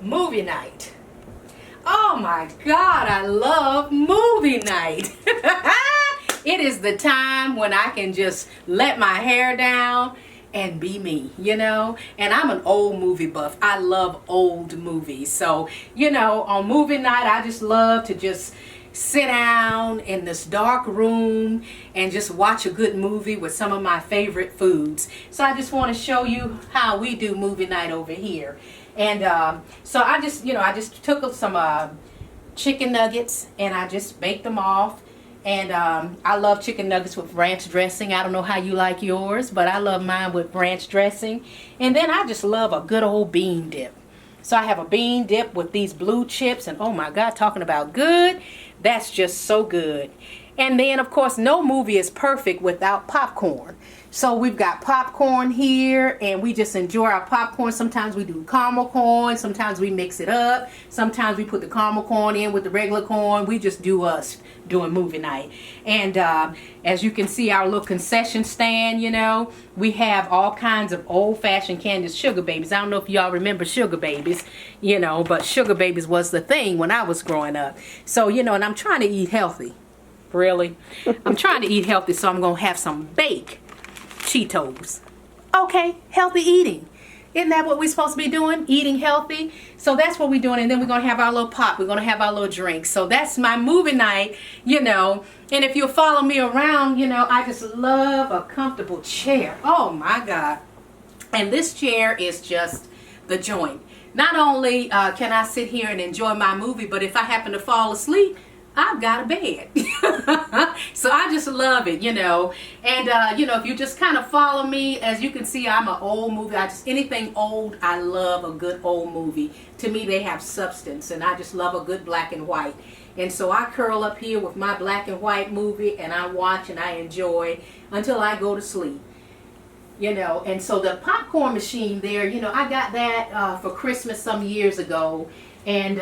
movie night. Oh my God, I love movie night. It is the time when I can just let my hair down and be me, and I'm an old movie buff. I love old movies. So, on movie night, I just love to just sit down in this dark room and just watch a good movie with some of my favorite foods. So I just want to show you how we do movie night over here. And so I just took some chicken nuggets and I just baked them off. And I love chicken nuggets with ranch dressing. I don't know how you like yours, but I love mine with ranch dressing. And then I just love a good old bean dip. So I have a bean dip with these blue chips, and oh my God, talking about good, that's just so good. And then, of course, no movie is perfect without popcorn. So we've got popcorn here, and we just enjoy our popcorn. Sometimes we do caramel corn. Sometimes we mix it up. Sometimes we put the caramel corn in with the regular corn. We just do us doing movie night. And as you can see, our little concession stand, we have all kinds of old-fashioned candies, Sugar Babies. I don't know if y'all remember Sugar Babies, but Sugar Babies was the thing when I was growing up. So, and I'm trying to eat healthy. Really? I'm trying to eat healthy, so I'm going to have some baked Cheetos. Okay, healthy eating. Isn't that what we're supposed to be doing? Eating healthy? So that's what we're doing. And then we're going to have our little pop. We're going to have our little drinks. So that's my movie night, And if you'll follow me around, I just love a comfortable chair. Oh, my God. And this chair is just the joint. Not only can I sit here and enjoy my movie, but if I happen to fall asleep, I've got a bed. So I just love it, And, if you just kind of follow me, as you can see, I'm an old movie. Anything old, I love a good old movie. To me, they have substance, and I just love a good black and white. And so I curl up here with my black and white movie, and I watch and I enjoy until I go to sleep. And so the popcorn machine there, I got that for Christmas some years ago. And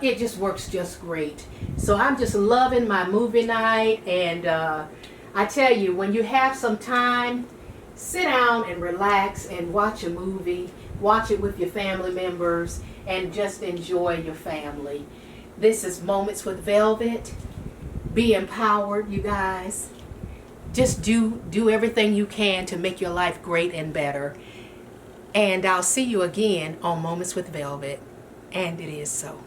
it just works just great. So I'm just loving my movie night. And I tell you, when you have some time, sit down and relax and watch a movie. Watch it with your family members and just enjoy your family. This is Moments with Velvet. Be empowered, you guys. Just do everything you can to make your life great and better. And I'll see you again on Moments with Velvet. And it is so.